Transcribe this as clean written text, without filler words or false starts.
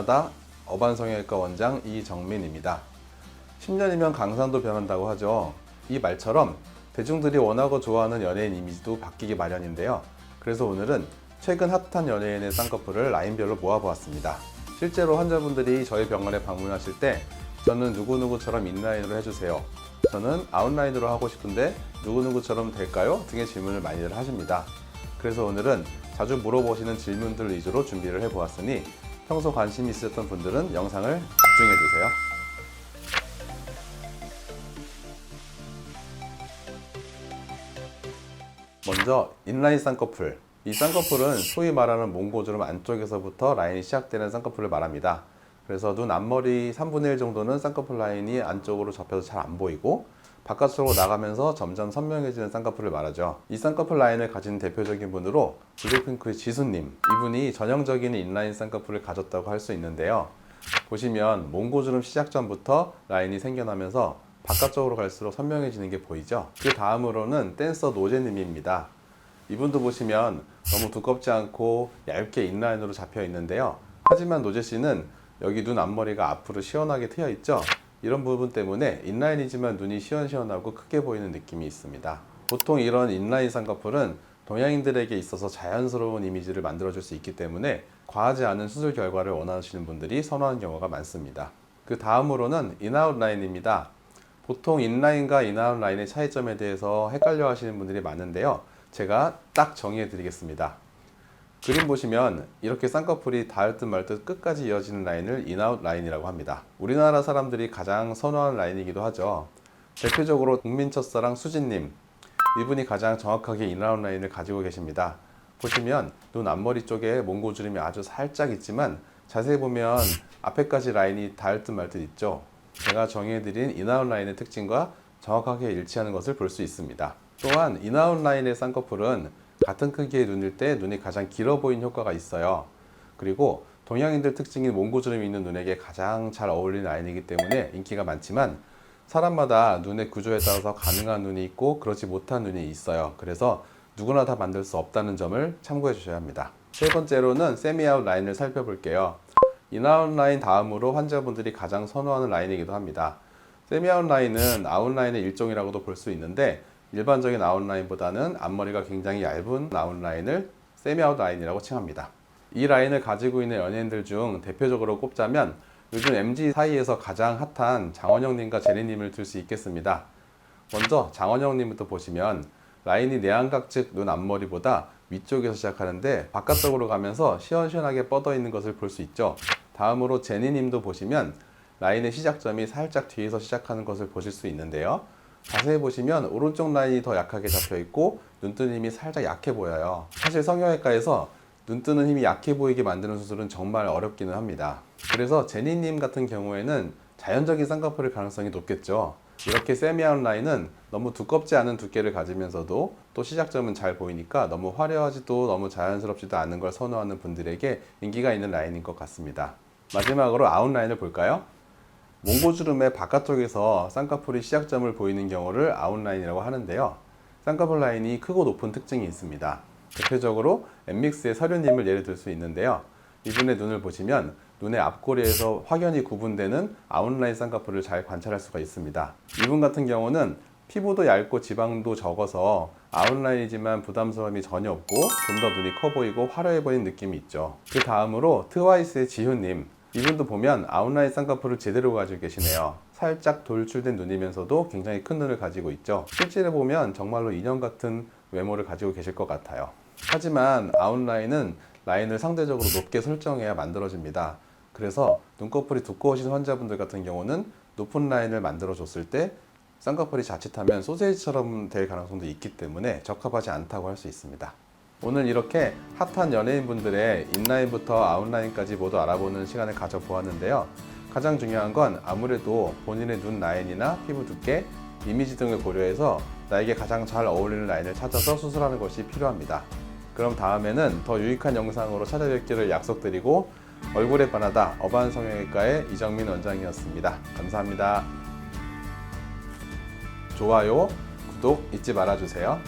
변하다 어반성형외과 원장 이정민입니다. 10년이면 강산도 변한다고 하죠. 이 말처럼 대중들이 원하고 좋아하는 연예인 이미지도 바뀌기 마련인데요. 그래서 오늘은 최근 핫한 연예인의 쌍꺼풀을 라인별로 모아보았습니다. 실제로 환자분들이 저희 병원에 방문하실 때 저는 누구누구처럼 인라인으로 해주세요, 저는 아웃라인으로 하고 싶은데 누구누구처럼 될까요? 등의 질문을 많이들 하십니다. 그래서 오늘은 자주 물어보시는 질문들 위주로 준비를 해보았으니 평소 관심 있으셨던 분들은 영상을 집중해주세요. 먼저 인라인 쌍꺼풀. 이 쌍꺼풀은 소위 말하는 몽고주름 안쪽에서부터 라인이 시작되는 쌍꺼풀을 말합니다. 그래서 눈 앞머리 3분의 1 정도는 쌍꺼풀 라인이 안쪽으로 접혀서 잘 안 보이고 바깥으로 나가면서 점점 선명해지는 쌍꺼풀을 말하죠. 이 쌍꺼풀 라인을 가진 대표적인 분으로 블랙핑크의 지수님, 이분이 전형적인 인라인 쌍꺼풀을 가졌다고 할 수 있는데요. 보시면 몽고주름 시작 전부터 라인이 생겨나면서 바깥쪽으로 갈수록 선명해지는 게 보이죠. 그 다음으로는 댄서 노제님입니다. 이분도 보시면 너무 두껍지 않고 얇게 인라인으로 잡혀 있는데요. 하지만 노제씨는 여기 눈 앞머리가 앞으로 시원하게 트여 있죠. 이런 부분 때문에 인라인이지만 눈이 시원시원하고 크게 보이는 느낌이 있습니다. 보통 이런 인라인 쌍꺼풀은 동양인들에게 있어서 자연스러운 이미지를 만들어줄 수 있기 때문에 과하지 않은 수술 결과를 원하시는 분들이 선호하는 경우가 많습니다. 그 다음으로는 인아웃 라인입니다. 보통 인라인과 인아웃 라인의 차이점에 대해서 헷갈려 하시는 분들이 많은데요. 제가 딱 정의해 드리겠습니다. 그림 보시면 이렇게 쌍꺼풀이 닿을 듯 말 듯 끝까지 이어지는 라인을 인아웃 라인이라고 합니다. 우리나라 사람들이 가장 선호하는 라인이기도 하죠. 대표적으로 국민 첫사랑 수진님, 이분이 가장 정확하게 인아웃 라인을 가지고 계십니다. 보시면 눈 앞머리 쪽에 몽고주름이 아주 살짝 있지만 자세히 보면 앞에까지 라인이 닿을 듯 말 듯 있죠. 제가 정의해드린 인아웃 라인의 특징과 정확하게 일치하는 것을 볼 수 있습니다. 또한 인아웃 라인의 쌍꺼풀은 같은 크기의 눈일 때 눈이 가장 길어 보이는 효과가 있어요. 그리고 동양인들 특징인 몽고주름이 있는 눈에게 가장 잘 어울리는 라인이기 때문에 인기가 많지만 사람마다 눈의 구조에 따라서 가능한 눈이 있고 그렇지 못한 눈이 있어요. 그래서 누구나 다 만들 수 없다는 점을 참고해 주셔야 합니다. 세 번째로는 세미아웃 라인을 살펴볼게요. 인아웃 라인 다음으로 환자분들이 가장 선호하는 라인이기도 합니다. 세미아웃 라인은 아웃라인의 일종이라고도 볼 수 있는데 일반적인 아웃라인보다는 앞머리가 굉장히 얇은 아웃라인을 세미아웃 라인이라고 칭합니다. 이 라인을 가지고 있는 연예인들 중 대표적으로 꼽자면 요즘 MZ 사이에서 가장 핫한 장원영님과 제니님을 들 수 있겠습니다. 먼저 장원영님부터 보시면 라인이 내안각 즉 눈 앞머리보다 위쪽에서 시작하는데 바깥쪽으로 가면서 시원시원하게 뻗어 있는 것을 볼 수 있죠. 다음으로 제니님도 보시면 라인의 시작점이 살짝 뒤에서 시작하는 것을 보실 수 있는데요. 자세히 보시면 오른쪽 라인이 더 약하게 잡혀 있고 눈뜨는 힘이 살짝 약해 보여요. 사실 성형외과에서 눈뜨는 힘이 약해 보이게 만드는 수술은 정말 어렵기는 합니다. 그래서 제니님 같은 경우에는 자연적인 쌍꺼풀일 가능성이 높겠죠. 이렇게 세미아웃 라인은 너무 두껍지 않은 두께를 가지면서도 또 시작점은 잘 보이니까 너무 화려하지도 너무 자연스럽지도 않은 걸 선호하는 분들에게 인기가 있는 라인인 것 같습니다. 마지막으로 아웃 라인을 볼까요? 몽고주름의 바깥쪽에서 쌍꺼풀이 시작점을 보이는 경우를 아웃라인이라고 하는데요. 쌍꺼풀 라인이 크고 높은 특징이 있습니다. 대표적으로 엠믹스의 서류님을 예를 들 수 있는데요. 이분의 눈을 보시면 눈의 앞꼬리에서 확연히 구분되는 아웃라인 쌍꺼풀을 잘 관찰할 수가 있습니다. 이분 같은 경우는 피부도 얇고 지방도 적어서 아웃라인이지만 부담스러움이 전혀 없고 좀 더 눈이 커 보이고 화려해 보이는 느낌이 있죠. 그 다음으로 트와이스의 지효님, 이분도 보면 아웃라인 쌍꺼풀을 제대로 가지고 계시네요. 살짝 돌출된 눈이면서도 굉장히 큰 눈을 가지고 있죠. 실제로 보면 정말로 인형 같은 외모를 가지고 계실 것 같아요. 하지만 아웃라인은 라인을 상대적으로 높게 설정해야 만들어집니다. 그래서 눈꺼풀이 두꺼우신 환자분들 같은 경우는 높은 라인을 만들어 줬을 때 쌍꺼풀이 자칫하면 소세지처럼 될 가능성도 있기 때문에 적합하지 않다고 할 수 있습니다. 오늘 이렇게 핫한 연예인분들의 인라인부터 아웃라인까지 모두 알아보는 시간을 가져보았는데요. 가장 중요한 건 아무래도 본인의 눈 라인이나 피부 두께, 이미지 등을 고려해서 나에게 가장 잘 어울리는 라인을 찾아서 수술하는 것이 필요합니다. 그럼 다음에는 더 유익한 영상으로 찾아뵙기를 약속드리고 얼굴에 반하다 어반성형외과의 이정민 원장이었습니다. 감사합니다. 좋아요, 구독 잊지 말아주세요.